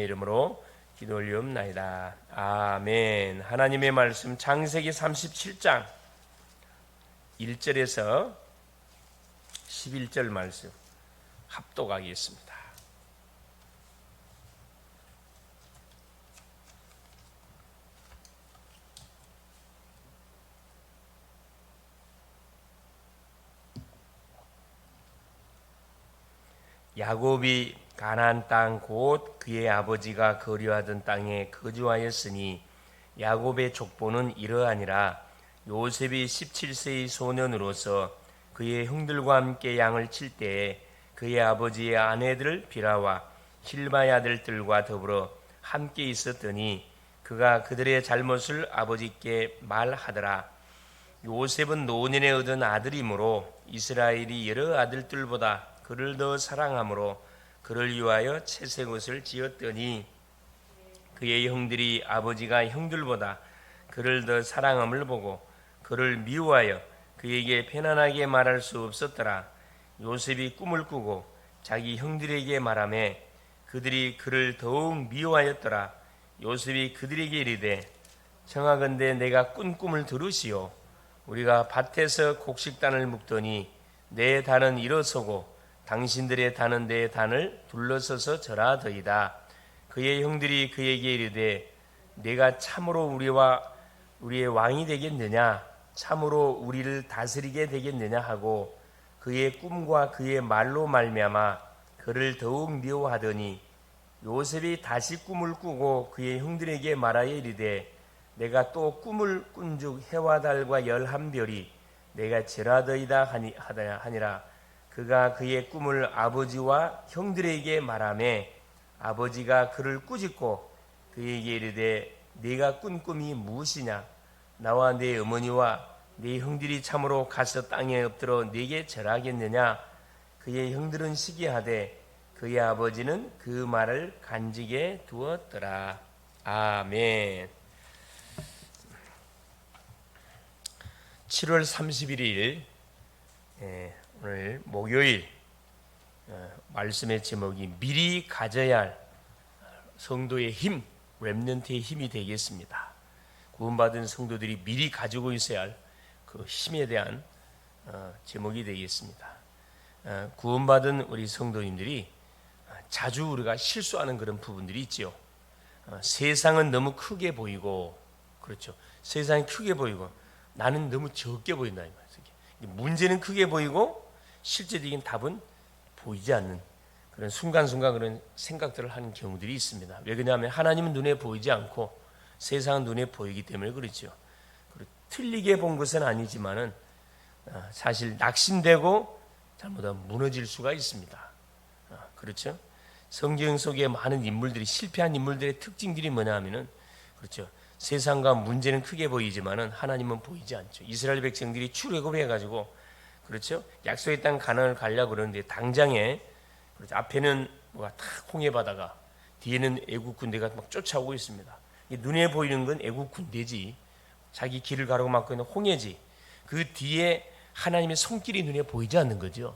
이름으로 기도 올리옵나이다. 아멘. 하나님의 말씀 창세기 37장 1절에서 11절 말씀 합독하겠습니다. 야곱이 가나안 땅 곧 그의 아버지가 거류하던 땅에 거주하였으니 야곱의 족보는 이러하니라. 요셉이 17세의 소년으로서 그의 형들과 함께 양을 칠 때에 그의 아버지의 아내들 비라와 힐바의 아들들과 더불어 함께 있었더니 그가 그들의 잘못을 아버지께 말하더라. 요셉은 노년에 얻은 아들이므로 이스라엘이 여러 아들들보다 그를 더 사랑하므로 그를 위하여 채색 옷을 지었더니 그의 형들이 아버지가 형들보다 그를 더 사랑함을 보고 그를 미워하여 그에게 편안하게 말할 수 없었더라. 요셉이 꿈을 꾸고 자기 형들에게 말하며 그들이 그를 더욱 미워하였더라. 요셉이 그들에게 이르되 청하건대 내가 꾼 꿈을 들으시오. 우리가 밭에서 곡식단을 묶더니 내 단은 일어서고 당신들의 단은 내 단을 둘러서서 절하더이다. 그의 형들이 그에게 이르되 내가 참으로 우리의 왕이 되겠느냐, 참으로 우리를 다스리게 되겠느냐 하고 그의 꿈과 그의 말로 말미암아 그를 더욱 미워하더니 요셉이 다시 꿈을 꾸고 그의 형들에게 말하여 이르되 내가 또 꿈을 꾼즉 해와 달과 11별이 내가 절하더이다 하니라. 그가 그의 꿈을 아버지와 형들에게 말하며 아버지가 그를 꾸짖고 그에게 이르되 네가 꾼 꿈이 무엇이냐? 나와 네 어머니와 네 형들이 참으로 가서 땅에 엎드려 네게 절하겠느냐? 그의 형들은 시기하되 그의 아버지는 그 말을 간직해 두었더라. 아멘. 7월 31일 오늘 목요일 말씀의 제목이 미리 가져야 할 성도의 힘, 렘넌트의 힘이 되겠습니다. 구원받은 성도들이 미리 가지고 있어야 할 그 힘에 대한 제목이 되겠습니다. 구원받은 우리 성도님들이 자주 우리가 실수하는 그런 부분들이 있죠. 세상은 너무 크게 보이고, 그렇죠. 세상이 크게 보이고 나는 너무 적게 보인다. 문제는 크게 보이고 실제적인 답은 보이지 않는 그런 순간순간 그런 생각들을 하는 경우들이 있습니다. 왜 그러냐면 하나님은 눈에 보이지 않고 세상은 눈에 보이기 때문에 그렇죠. 틀리게 본 것은 아니지만은 사실 낙심되고 잘못하면 무너질 수가 있습니다. 그렇죠. 성경 속에 많은 인물들이 실패한 인물들의 특징들이 뭐냐 하면은 그렇죠. 세상과 문제는 크게 보이지만은 하나님은 보이지 않죠. 이스라엘 백성들이 출애굽해 가지고 그렇죠. 약속의 땅 가나안을 가려고 그러는데 당장에 그렇죠. 앞에는 뭐가 다 홍해 바다가 뒤에는 애국 군대가 막 쫓아오고 있습니다. 눈에 보이는 건 애국 군대지. 자기 길을 가로고 막고 있는 홍해지. 그 뒤에 하나님의 손길이 눈에 보이지 않는 거죠.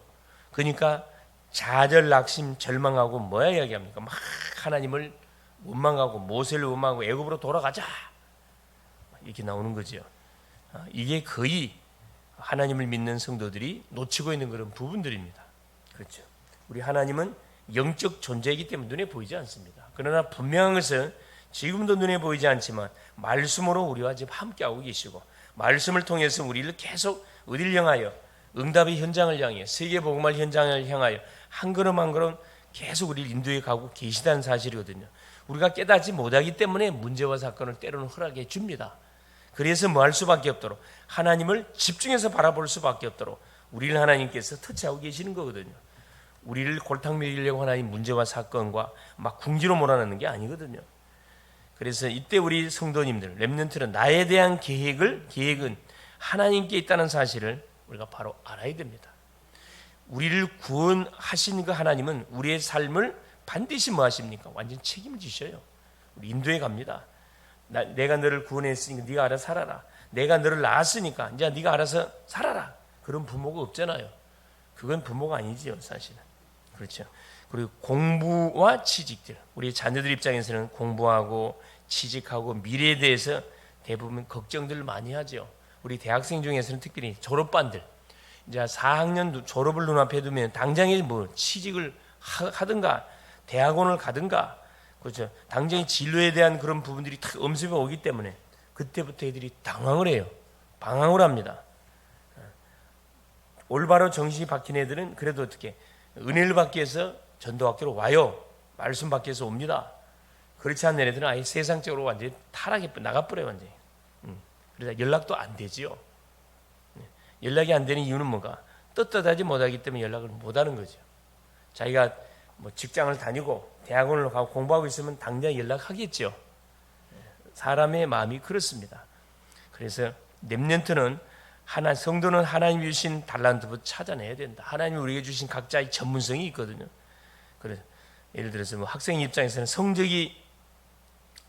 그러니까 좌절, 낙심, 절망하고 뭐야 이야기합니까? 막 하나님을 원망하고 모세를 원망하고 애굽으로 돌아가자 이렇게 나오는 거죠. 이게 거의 하나님을 믿는 성도들이 놓치고 있는 그런 부분들입니다. 그렇죠. 우리 하나님은 영적 존재이기 때문에 눈에 보이지 않습니다. 그러나 분명한 것은 지금도 눈에 보이지 않지만 말씀으로 우리와 지금 함께하고 계시고 말씀을 통해서 우리를 계속 어디를 향하여 응답의 현장을 향해 세계복음화 현장을 향하여 한 걸음 한 걸음 계속 우리를 인도해 가고 계시다는 사실이거든요. 우리가 깨닫지 못하기 때문에 문제와 사건을 때로는 허락해 줍니다. 그래서 뭐 할 수밖에 없도록 하나님을 집중해서 바라볼 수밖에 없도록 우리를 하나님께서 터치하고 계시는 거거든요. 우리를 골탕 먹이려고 하나님 문제와 사건과 막 궁지로 몰아넣는 게 아니거든요. 그래서 이때 우리 성도님들, 렘넌트는 나에 대한 계획은 하나님께 있다는 사실을 우리가 바로 알아야 됩니다. 우리를 구원하신 그 하나님은 우리의 삶을 반드시 뭐 하십니까? 완전 책임지셔요. 우리 인도해 갑니다. 내가 너를 구원했으니까 네가 알아서 살아라. 내가 너를 낳았으니까 이제 네가 알아서 살아라. 그런 부모가 없잖아요. 그건 부모가 아니지요, 사실은. 그렇죠. 그리고 공부와 취직들, 우리 자녀들 입장에서는 공부하고 취직하고 미래에 대해서 대부분 걱정들 많이 하죠. 우리 대학생 중에서는 특별히 졸업반들, 이제 4학년 졸업을 눈앞에 두면 당장에 뭐 취직을 하든가 대학원을 가든가, 그렇죠. 당장에 진로에 대한 그런 부분들이 탁 엄습해 오기 때문에 그때부터 애들이 당황을 해요. 방황을 합니다. 올바로 정신이 박힌 애들은 그래도 어떻게 은혜를 받기 위해서 전도학교로 와요. 말씀 받기 위해서 옵니다. 그렇지 않은 애들은 아예 세상적으로 완전히 타락해 나가버려요. 완전히. 그러다 연락도 안 되지요. 연락이 안 되는 이유는 뭐가? 떳떳하지 못하기 때문에 연락을 못하는 거죠. 자기가 뭐 직장을 다니고 대학원을 가고 공부하고 있으면 당장 연락하겠죠. 사람의 마음이 그렇습니다. 그래서 렘넌트는 성도는 하나님이 주신 달란트부터 찾아내야 된다. 하나님이 우리에게 주신 각자의 전문성이 있거든요. 그래서 예를 들어서 뭐 학생 입장에서는 성적이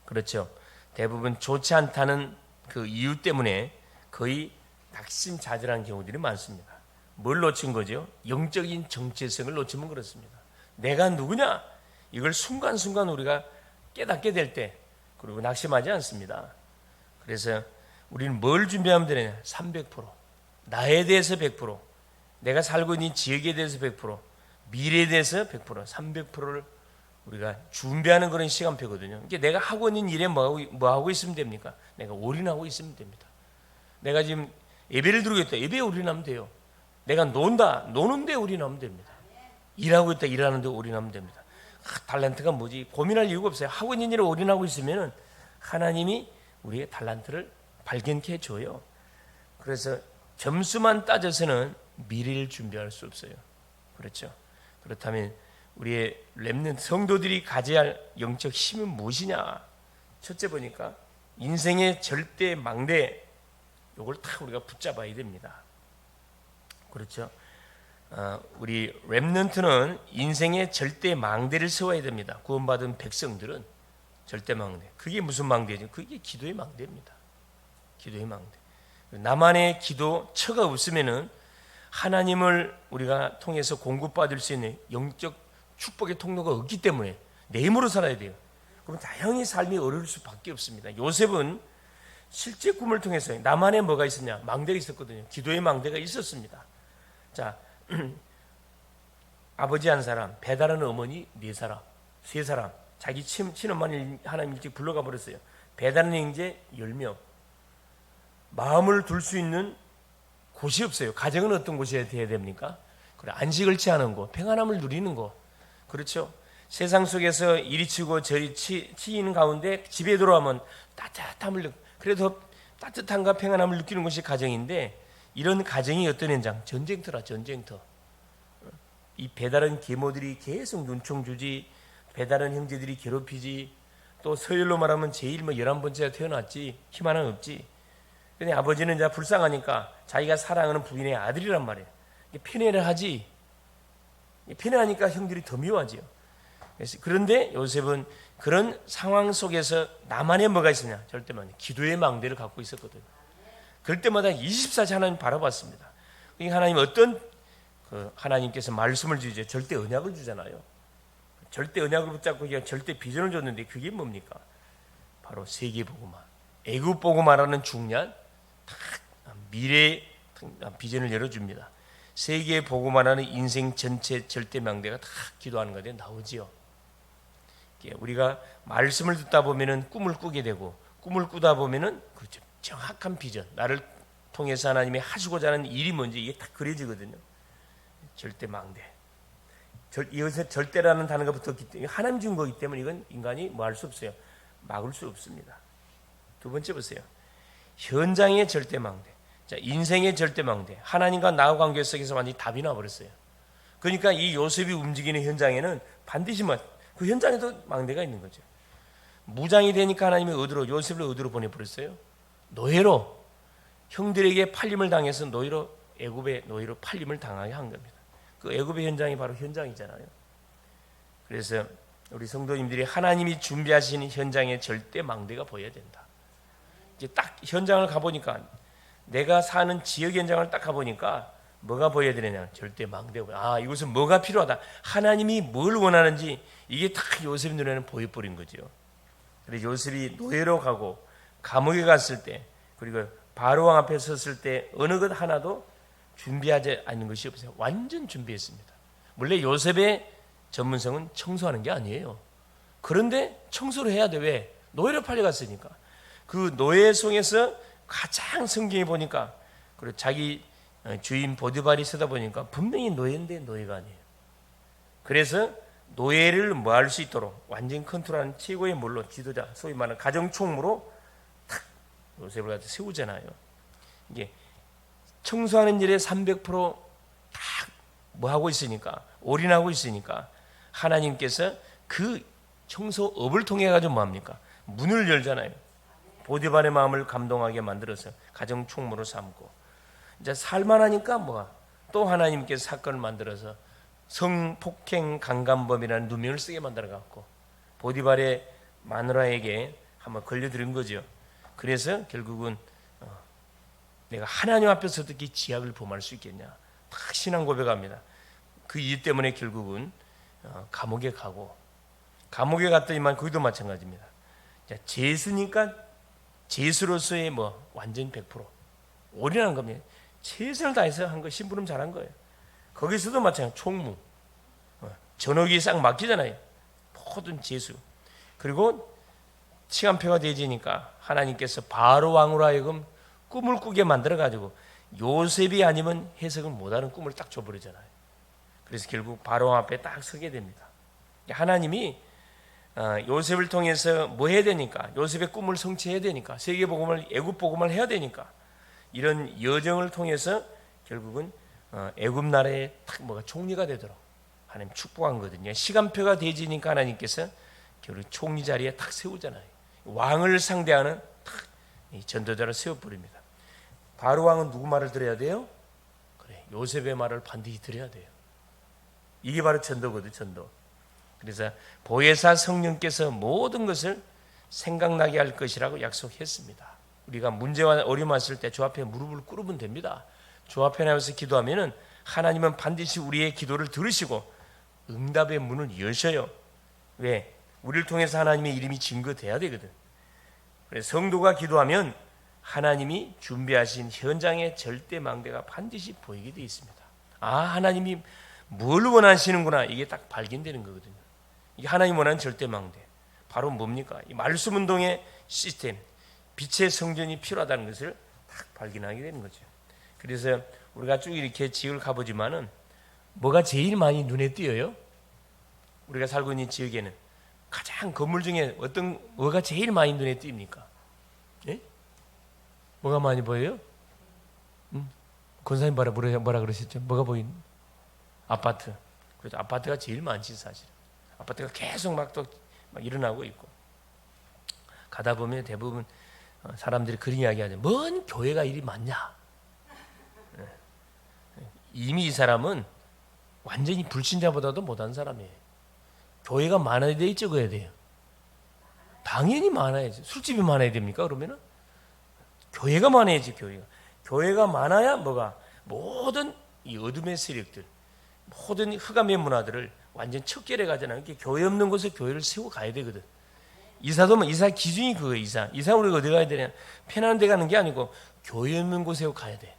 그렇죠. 대부분 좋지 않다는 그 이유 때문에 거의 낙심자절한 경우들이 많습니다. 뭘 놓친 거죠? 영적인 정체성을 놓치면 그렇습니다. 내가 누구냐? 이걸 순간순간 우리가 깨닫게 될 때, 그리고 낙심하지 않습니다. 그래서 우리는 뭘 준비하면 되느냐? 300%. 나에 대해서 100%, 내가 살고 있는 지역에 대해서 100%, 미래에 대해서 100%, 300%를 우리가 준비하는 그런 시간표거든요. 그러니까 내가 하고 있는 일에 뭐 하고 있으면 됩니까? 내가 올인하고 있으면 됩니다. 내가 지금 예배를 드리고 있다. 예배에 올인하면 돼요. 내가 노는데 올인하면 됩니다. 일하고 있다. 일하는데 올인하면 됩니다. 달란트가 뭐지? 고민할 이유가 없어요. 하고 있는 일에 올인하고 있으면 하나님이 우리의 달란트를 발견케 해줘요. 그래서 점수만 따져서는 미래를 준비할 수 없어요. 그렇죠? 그렇다면 우리의 렘넌트 성도들이 가져야 할 영적 힘은 무엇이냐? 첫째 보니까 인생의 절대 망대, 이걸 다 우리가 붙잡아야 됩니다. 그렇죠? 우리 렘넌트는 인생의 절대 망대를 세워야 됩니다. 구원받은 백성들은 절대 망대. 그게 무슨 망대죠? 그게 기도의 망대입니다. 기도의 망대. 나만의 기도 처가 없으면은 하나님을 우리가 통해서 공급받을 수 있는 영적 축복의 통로가 없기 때문에 내 힘으로 살아야 돼요. 그럼 다양히 삶이 어려울 수밖에 없습니다. 요셉은 실제 꿈을 통해서 나만의 뭐가 있었냐? 망대가 있었거든요. 기도의 망대가 있었습니다. 자, 아버지 한 사람, 배달하는 어머니 4사람, 3사람, 자기 친엄마를 하나님 일찍 불러가 버렸어요. 배달하는 형제 10명. 마음을 둘 수 있는 곳이 없어요. 가정은 어떤 곳이어야 됩니까? 그래, 안식을 취하는 곳, 평안함을 누리는 곳. 그렇죠? 세상 속에서 이리 치고 저리 치이는 가운데 집에 돌아오면 따뜻함을, 그래도 따뜻함과 평안함을 느끼는 것이 가정인데, 이런 가정이 어떤 현장? 전쟁터라, 전쟁터. 이 배다른 계모들이 계속 눈총 주지, 배다른 형제들이 괴롭히지, 또 서열로 말하면 제일 11번째가 태어났지, 힘 하나 없지. 근데 아버지는 이제 불쌍하니까 자기가 사랑하는 부인의 아들이란 말이에요. 편애를 하지. 편애하니까 형들이 더 미워하지요. 그런데 요셉은 그런 상황 속에서 나만의 뭐가 있으냐? 절대만 기도의 망대를 갖고 있었거든요. 그럴 때마다 24시 하나님 바라봤습니다. 하나님 어떤 하나님께서 말씀을 주죠. 절대 언약을 주잖아요. 절대 언약을 붙잡고 그냥 절대 비전을 줬는데 그게 뭡니까? 바로 세계복음화, 애국복음화라는 중요한 미래의 비전을 열어줍니다. 세계복음화라는 인생 전체 절대 망대가 다 기도하는 것에 나오지요. 우리가 말씀을 듣다 보면은 꿈을 꾸게 되고, 꿈을 꾸다 보면은 그렇죠, 정확한 비전, 나를 통해서 하나님이 하시고자 하는 일이 뭔지 이게 딱 그려지거든요. 절대 망대. 이것에 절대라는 단어가 붙었기 때문에 하나님 준 거기 때문에 이건 인간이 뭐 할 수 없어요. 막을 수 없습니다. 두 번째 보세요. 현장의 절대 망대. 자, 인생의 절대 망대. 하나님과 나와 관계 속에서 완전히 답이 나버렸어요. 그러니까 이 요셉이 움직이는 현장에는 반드시 그 현장에도 망대가 있는 거죠. 무장이 되니까 하나님이 어디로, 요셉을 어디로 보내버렸어요? 노예로. 형들에게 팔림을 당해서 노예로, 애굽의 노예로 팔림을 당하게 한 겁니다. 그 애굽의 현장이 바로 현장이잖아요. 그래서 우리 성도님들이 하나님이 준비하신 현장에 절대 망대가 보여야 된다. 이제 딱 현장을 가보니까, 내가 사는 지역 현장을 딱 가보니까 뭐가 보여야 되느냐? 절대 망대고. 아, 이것은 뭐가 필요하다. 하나님이 뭘 원하는지 이게 다 요셉 눈에는 보여버린 거죠. 그래서 요셉이 노예로 가고 감옥에 갔을 때, 그리고 바로왕 앞에 섰을 때 어느 것 하나도 준비하지 않은 것이 없어요. 완전 준비했습니다. 원래 요셉의 전문성은 청소하는 게 아니에요. 그런데 청소를 해야 돼. 왜? 노예로 팔려갔으니까. 그 노예송에서 가장 성경에 보니까, 그리고 자기 주인 보디발이 쓰다 보니까 분명히 노예인데 노예가 아니에요. 그래서 노예를 뭐 할 수 있도록 완전 컨트롤하는 최고의 물로 지도자, 소위 말하는 가정총무로 탁 요셉을 갖다 세우잖아요. 이게 청소하는 일에 300%다 뭐 하고 있으니까, 올인하고 있으니까 하나님께서 그 청소업을 통해 가지고 뭐 합니까? 문을 열잖아요. 보디발의 마음을 감동하게 만들어서 가정총무로 삼고, 이제 살만하니까 뭐가 또 하나님께서 사건을 만들어서 성폭행 강간범이라는 누명을 쓰게 만들어 갖고 보디발의 마누라에게 한번 걸려들은 거죠. 그래서 결국은 내가 하나님 앞에서 어떻게 지약을 범할 수 있겠냐, 딱 신앙 고백합니다. 그 이유 때문에 결국은 감옥에 가고, 감옥에 갔더니만 거기도 마찬가지입니다. 죄수니까 죄수로서의 뭐 완전 100% 올인한 겁니다. 최선을 다해서 한 거, 심부름 잘한 거예요. 거기서도 마찬가지, 총무, 전역이 싹 맡기잖아요. 모든 죄수. 그리고 시간표가 되지니까 하나님께서 바로 왕으로 하여금 꿈을 꾸게 만들어가지고 요셉이 아니면 해석을 못하는 꿈을 딱 줘버리잖아요. 그래서 결국 바로 왕 앞에 딱 서게 됩니다. 하나님이 요셉을 통해서 뭐 해야 되니까, 요셉의 꿈을 성취해야 되니까, 세계복음을, 애굽복음을 해야 되니까, 이런 여정을 통해서 결국은 애굽 나라의 딱 뭐가 총리가 되도록 하나님 축복한 거거든요. 시간표가 되지니까 하나님께서 결국 총리 자리에 딱 세우잖아요. 왕을 상대하는 딱 전도자를 세워버립니다. 바로 왕은 누구 말을 들어야 돼요? 그래, 요셉의 말을 반드시 들어야 돼요. 이게 바로 전도거든, 전도. 그래서 보혜사 성령께서 모든 것을 생각나게 할 것이라고 약속했습니다. 우리가 문제와 어려움 왔을 때 주 앞에 무릎을 꿇으면 됩니다. 주 앞에 나와서 기도하면은 하나님은 반드시 우리의 기도를 들으시고 응답의 문을 여셔요. 왜? 우리를 통해서 하나님의 이름이 증거돼야 되거든. 그래서 성도가 기도하면 하나님이 준비하신 현장의 절대 망대가 반드시 보이게 되어 있습니다. 아, 하나님이 뭘 원하시는구나, 이게 딱 발견되는 거거든요. 이게 하나님 원하는 절대 망대, 바로 뭡니까? 이 말씀 운동의 시스템, 빛의 성전이 필요하다는 것을 딱 발견하게 되는 거죠. 그래서 우리가 쭉 이렇게 지역을 가보지만은 뭐가 제일 많이 눈에 띄어요? 우리가 살고 있는 지역에는 가장 건물 중에 뭐가 제일 많이 눈에 띕니까? 예? 뭐가 많이 보여요? 권사님 뭐라 그러셨죠? 뭐가 보이는? 아파트. 그래서 아파트가 제일 많지, 사실. 아파트가 계속 막 일어나고 있고, 가다 보면 대부분 사람들이 그런 이야기하죠. 뭔 교회가 이리 많냐? 이미 이 사람은 완전히 불신자보다도 못한 사람이에요. 교회가 많아야 돼, 적어야 돼요? 당연히 많아야지. 술집이 많아야 됩니까? 그러면은 교회가 많아야지. 교회가 많아야 뭐가, 모든 이 어둠의 세력들, 모든 흑암의 문화들을 완전 척결해 가잖아요. 교회 없는 곳에 교회를 세워 가야 되거든. 이사 기준이 그거예요. 이사 우리가 어디 가야 되냐? 편안한 데 가는 게 아니고 교회 없는 곳에 가야 돼.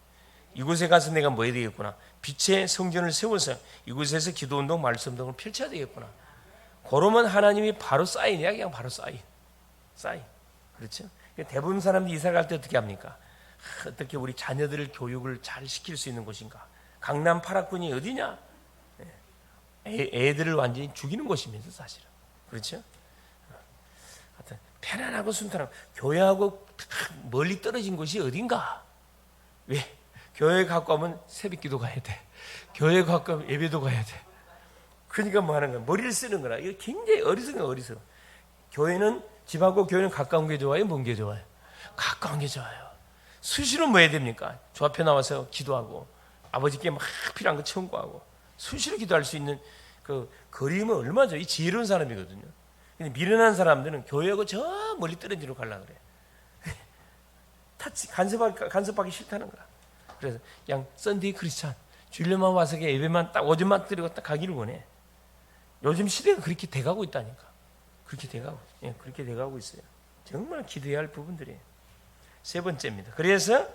이곳에 가서 내가 뭐 해야 되겠구나, 빛의 성전을 세워서 이곳에서 기도운동, 말씀운동을 펼쳐야 되겠구나. 그러면 하나님이 바로 사인이야. 그냥 바로 사인. 그렇죠? 대부분 사람들이 이사 갈 때 어떻게 합니까? 어떻게 우리 자녀들을 교육을 잘 시킬 수 있는 곳인가? 강남 8학군이 어디냐? 애들을 완전히 죽이는 곳이면서, 사실은. 그렇죠? 하여튼 편안하고 순탄하고, 교회하고 멀리 떨어진 곳이 어딘가? 왜? 교회 가까우면 새벽기도 가야 돼. 교회 가까우면 예배도 가야 돼. 그러니까 뭐 하는 거야? 머리를 쓰는 거라. 이거 굉장히 어리석어. 교회는, 집하고 교회는 가까운 게 좋아요? 먼 게 좋아요? 가까운 게 좋아요. 수시로 뭐 해야 됩니까? 주 앞에 나와서 기도하고, 아버지께 막 필요한 거 청구하고, 수시로 기도할 수 있는 그 거리면 얼마죠? 이 지혜로운 사람이거든요. 근데 미련한 사람들은 교회하고 저 멀리 떨어지러 가려고 그래. 간섭하기 싫다는 거야. 그래서 그냥 썬데이 크리스찬, 주일날만 와서 예배만 딱 오전만 드리고 딱 가기를 원해. 요즘 시대가 그렇게 돼가고 있다니까. 그렇게 돼가고 있어요. 정말 기도해야 할 부분들이에요. 세 번째입니다. 그래서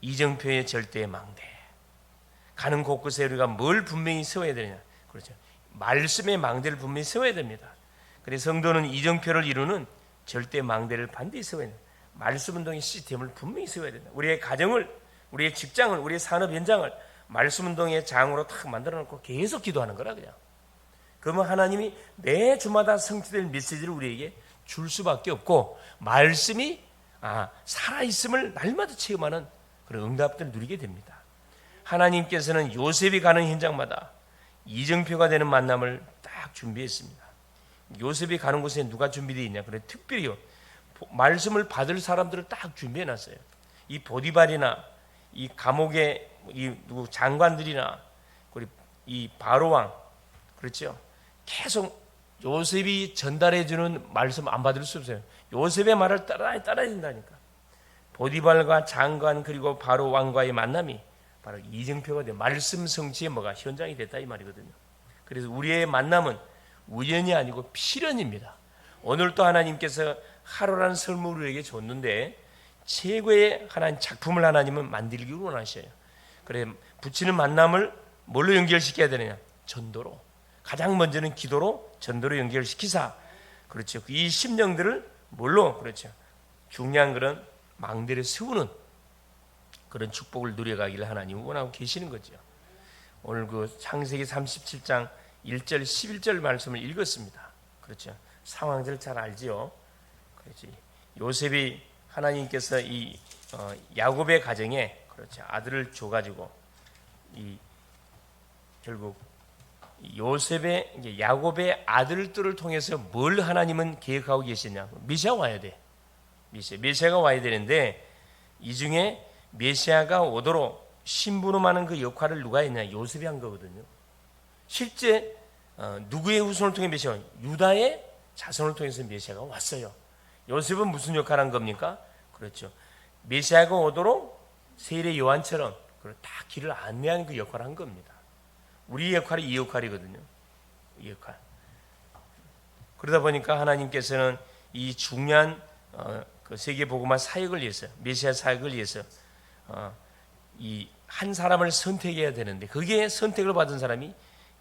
이정표의 절대의 망대. 가는 곳곳에 우리가 뭘 분명히 세워야 되냐? 그렇죠. 말씀의 망대를 분명히 세워야 됩니다. 그래서 성도는 이정표를 이루는 절대 망대를 반드시 세워야 됩니다. 말씀 운동의 시스템을 분명히 세워야 된다. 우리의 가정을, 우리의 직장을, 우리의 산업 현장을 말씀 운동의 장으로 탁 만들어 놓고 계속 기도하는 거라 그냥. 그러면 하나님이 매 주마다 성취될 메시지를 우리에게 줄 수밖에 없고 말씀이 살아있음을 날마다 체험하는 그런 응답들을 누리게 됩니다. 하나님께서는 요셉이 가는 현장마다 이정표가 되는 만남을 딱 준비했습니다. 요셉이 가는 곳에 누가 준비되어 있냐? 그래 특별히요. 말씀을 받을 사람들을 딱 준비해 놨어요. 이 보디발이나 이 감옥의 이 누구 장관들이나 그리고 이 바로 왕, 그렇죠? 계속 요셉이 전달해 주는 말씀 안 받을 수 없어요. 요셉의 말을 따라야 된다니까. 보디발과 장관 그리고 바로 왕과의 만남이 바로 이정표가 돼요. 말씀 성취의 뭐가 현장이 됐다 이 말이거든요. 그래서 우리의 만남은 우연이 아니고 필연입니다. 오늘 또 하나님께서 하루라는 선물을 우리에게 줬는데 최고의 하나님 작품을 하나님은 만들기를 원하셔요. 그래 붙이는 만남을 뭘로 연결시켜야 되느냐? 전도로. 가장 먼저는 기도로 전도로 연결시키사. 그렇죠. 이 심령들을 뭘로? 그렇죠. 중요한 그런 망대를 세우는 그런 축복을 누려가기를 하나님이 원하고 계시는 거죠. 오늘 그 창세기 37장 1절 11절 말씀을 읽었습니다. 그렇죠. 상황들 잘 알지요. 그렇지. 요셉이 하나님께서 이 야곱의 가정에 그렇죠. 아들을 줘가지고 이 결국 요셉의 야곱의 아들들을 통해서 뭘 하나님은 계획하고 계시냐? 메시아가 와야 돼. 메시아가 와야 되는데 이 중에 메시아가 오도록 심부름하는 그 역할을 누가 했냐? 요셉이 한 거거든요. 실제 누구의 후손을 통해 메시아? 유다의 자손을 통해서 메시아가 왔어요. 요셉은 무슨 역할을 한 겁니까? 그렇죠. 메시아가 오도록 세례 요한처럼 다 길을 안내하는 그 역할을 한 겁니다. 우리의 역할이 이 역할이거든요. 이 역할. 그러다 보니까 하나님께서는 이 중요한 그 세계 복음화 사역을 위해서, 메시아 사역을 위해서 이 한 사람을 선택해야 되는데 그게 선택을 받은 사람이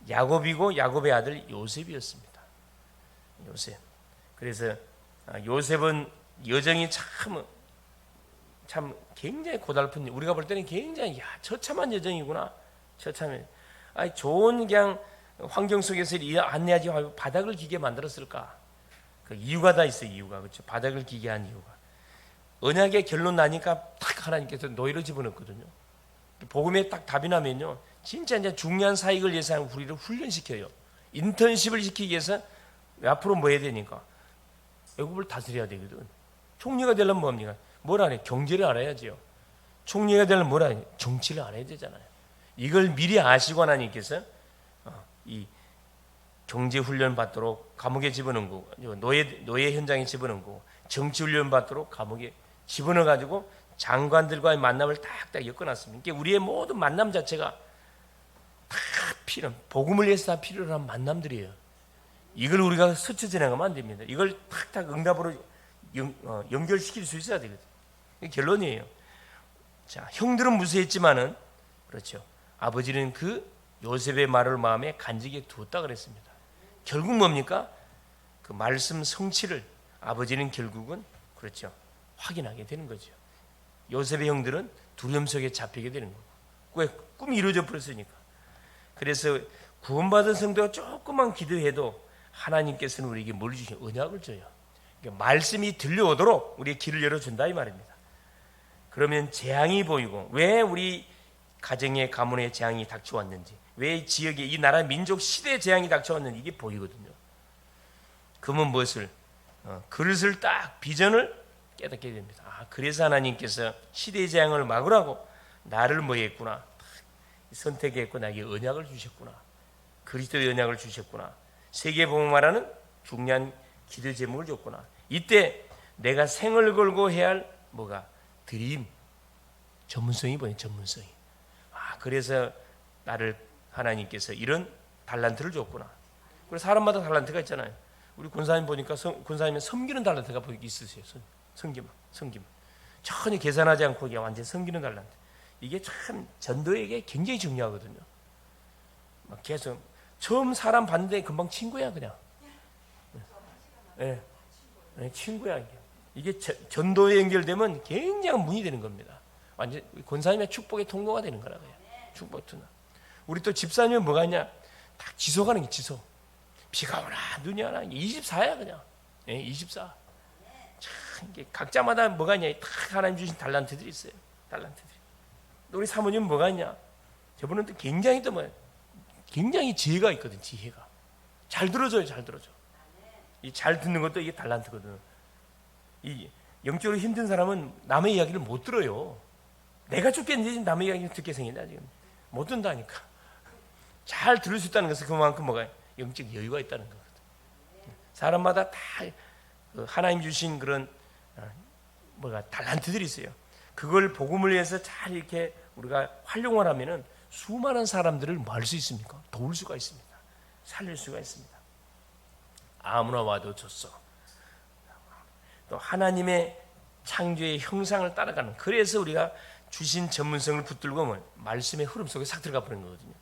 야곱이고 야곱의 아들 요셉이었습니다. 요셉. 그래서 요셉은 여정이 참 굉장히 고달픈, 우리가 볼 때는 굉장히 처참한 여정이구나. 처참해. 좋은 그냥 환경 속에서 안내하지 말고 바닥을 기게 만들었을까? 그 이유가 다 있어요. 이유가. 그렇죠. 바닥을 기게 한 이유가. 언약의 결론 나니까 딱 하나님께서 노예로 집어넣거든요. 복음에 딱 답이 나면요, 진짜 이제 중요한 사역을 위해서 우리를 훈련시켜요. 인턴십을 시키기 위해서 앞으로 뭐 해야 되니까 애국을 다스려야 되거든. 총리가 되려면 뭡니까? 뭘 알아요? 경제를 알아야지요. 총리가 되려면 뭘 알아요? 정치를 알아야 되잖아요. 이걸 미리 아시고 하나님께서 이 경제 훈련 받도록 감옥에 집어넣은 거, 노예 현장에 집어넣은 거, 정치 훈련 받도록 감옥에 집어넣어 가지고 장관들과의 만남을 딱딱 엮어놨습니다. 그러니까 우리의 모든 만남 자체가 다 복음을 위해서 다 필요한 만남들이에요. 이걸 우리가 스쳐 지나가면 안 됩니다. 이걸 탁탁 응답으로 연결시킬 수 있어야 되거든요. 이게 결론이에요. 자, 형들은 무수했지만은 그렇죠. 아버지는 그 요셉의 말을 마음에 간직해 두었다 그랬습니다. 결국 뭡니까? 그 말씀 성취를 아버지는 결국은 그렇죠. 확인하게 되는 거죠. 요셉의 형들은 두려움 속에 잡히게 되는 거고. 왜? 꿈이 이루어져 버렸으니까. 그래서 구원받은 성도가 조금만 기도해도 하나님께서는 우리에게 뭘 주시냐? 언약을 줘요. 그러니까 말씀이 들려오도록 우리의 길을 열어준다 이 말입니다. 그러면 재앙이 보이고, 왜 우리 가정에 가문에 재앙이 닥쳐왔는지, 왜 지역에 이 나라 민족 시대에 재앙이 닥쳐왔는지 이게 보이거든요. 그러면 무엇을? 그릇을 딱 비전을 깨닫게 됩니다. 그래서 하나님께서 시대의 재앙을 막으라고 나를 뭐 했구나, 선택했고 나에게 언약을 주셨구나, 그리스도의 언약을 주셨구나, 세계복음화라는 중요한 기도 제목을 줬구나. 이때 내가 생을 걸고 해야 할 뭐가? 드림, 전문성이 보여. 전문성이. 그래서 나를 하나님께서 이런 달란트를 줬구나. 그래서 사람마다 달란트가 있잖아요. 우리 군사님 보니까 군사님은 섬기는 달란트가 있으세요. 섬기만. 전혀 계산하지 않고 그냥 완전 섬기는 달란트. 이게 참 전도에게 굉장히 중요하거든요. 막 계속 처음 사람 봤는데 금방 친구야 그냥. 네. 친구야 이게. 이게 전도에 연결되면 굉장한 문이 되는 겁니다. 완전 권사님의 축복의 통로가 되는 거라고요. 축복 통로. 우리 또 집사님은 뭐가 있냐? 딱 지소 가는 게 지소. 비가 오나 눈이 오나 24야 그냥. 24. 참 이게 각자마다 뭐가 있냐? 딱 하나님 주신 달란트들이 있어요. 달란트들이. 우리 사모님은 뭐가 있냐? 저분은 또 굉장히 또 뭐 굉장히 지혜가 있거든. 지혜가. 잘 들어줘요. 잘 들어줘. 이 잘 듣는 것도 이게 달란트거든. 이 영적으로 힘든 사람은 남의 이야기를 못 들어요. 내가 죽겠는지 남의 이야기를 듣게 생겼냐 지금. 못 듣는다니까. 잘 들을 수 있다는 것은 그만큼 뭐가 영적 여유가 있다는 거거든. 사람마다 다 하나님 주신 그런 뭐가 달란트들이 있어요. 그걸 복음을 위해서 잘 이렇게 우리가 활용을 하면은 수많은 사람들을 뭐 할 수 있습니까? 도울 수가 있습니다. 살릴 수가 있습니다. 아무나 와도 좋소. 또 하나님의 창조의 형상을 따라가는, 그래서 우리가 주신 전문성을 붙들고 말씀의 흐름 속에 싹 들어가 버리는 거거든요.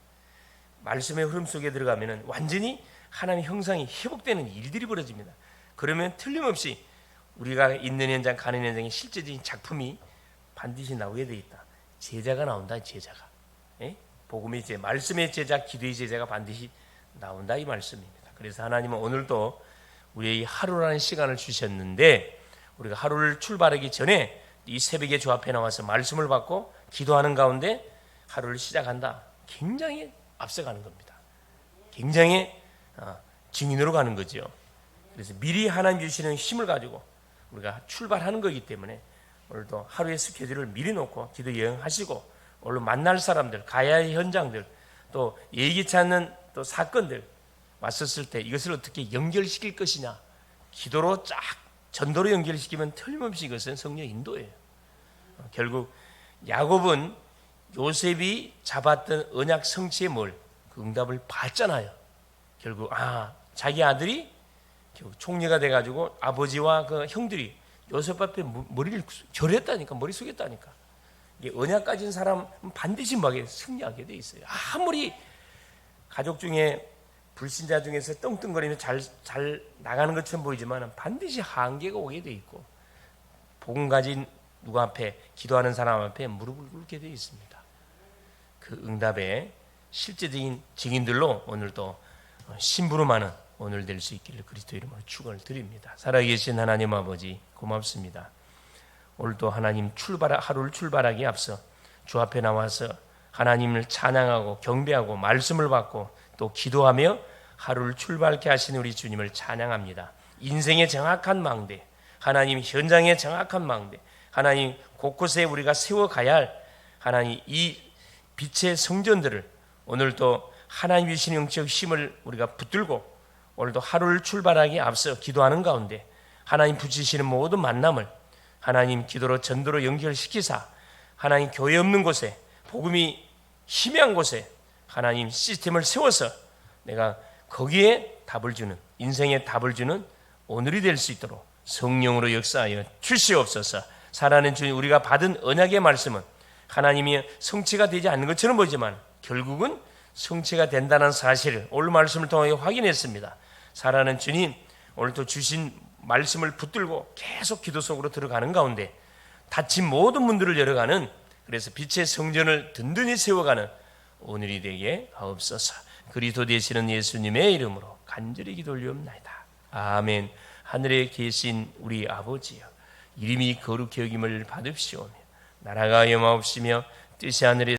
말씀의 흐름 속에 들어가면은 완전히 하나님의 형상이 회복되는 일들이 벌어집니다. 그러면 틀림없이 우리가 있는 현장, 가는 현장의 실제적인 작품이 반드시 나오게 돼 있다. 제자가 나온다. 제자가. 복음의 제자, 말씀의 제자, 기도의 제자가 반드시 나온다 이 말씀입니다. 그래서 하나님은 오늘도 우리의 하루라는 시간을 주셨는데 우리가 하루를 출발하기 전에 이 새벽에 주 앞에 나와서 말씀을 받고 기도하는 가운데 하루를 시작한다. 굉장히 앞서가는 겁니다. 굉장히 증인으로 가는 거죠. 그래서 미리 하나님 주시는 힘을 가지고 우리가 출발하는 거기 때문에 오늘도 하루의 스케줄을 미리 놓고 기도 여행하시고 오늘 만날 사람들, 가야 할 현장들, 또 예기치 않는 또 사건들 왔었을 때 이것을 어떻게 연결시킬 것이냐. 기도로 쫙 전도로 연결시키면 틀림없이 이것은 성령 인도예요. 결국 야곱은 요셉이 잡았던 언약 성취의 그 응답을 받잖아요. 결국 자기 아들이 결국 총리가 돼가지고 아버지와 그 형들이 요셉 앞에 머리를 절했다니까, 머리 숙였다니까. 이게 언약 가진 사람은 반드시 뭐하게 승리하게 돼 있어요. 아무리 가족 중에 불신자 중에서 떵떵거리며 잘 나가는 것처럼 보이지만 반드시 한계가 오게 돼 있고 복음 가진 누구 앞에 기도하는 사람 앞에 무릎을 꿇게 돼 있습니다. 그 응답의 실제적인 증인들로 오늘도 심부름하는 오늘 될 수 있기를 그리스도 이름으로 축원을 드립니다. 살아계신 하나님 아버지 고맙습니다. 오늘도 하나님 하루를 출발하기에 앞서 주 앞에 나와서 하나님을 찬양하고 경배하고 말씀을 받고 또 기도하며 하루를 출발케 하신 우리 주님을 찬양합니다. 인생의 정확한 망대, 하나님 현장의 정확한 망대, 하나님 곳곳에 우리가 세워가야 할 하나님 이 빛의 성전들을 오늘도 하나님 주신 영적 힘을 우리가 붙들고 오늘도 하루를 출발하기에 앞서 기도하는 가운데 하나님 붙이시는 모든 만남을 하나님 기도로 전도로 연결시키사 하나님 교회 없는 곳에 복음이 희미한 곳에 하나님 시스템을 세워서 내가 거기에 답을 주는 인생의 답을 주는 오늘이 될 수 있도록 성령으로 역사하여 주시옵소서. 살아가는 주님, 우리가 받은 언약의 말씀은 하나님이 성취가 되지 않는 것처럼 보이지만 결국은 성취가 된다는 사실을 오늘 말씀을 통해 확인했습니다. 살아가는 주님, 오늘도 주신 말씀을 붙들고 계속 기도 속으로 들어가는 가운데 닫힌 모든 문들을 열어가는, 그래서 빛의 성전을 든든히 세워가는 오늘이 되게 하옵소서. 그리스도 되시는 예수님의 이름으로 간절히 기도 올리옵나이다. 아멘. 하늘에 계신 우리 아버지여, 이름이 거룩히 여김을 받으시오며 나라가 영화없으며 뜻이 하늘에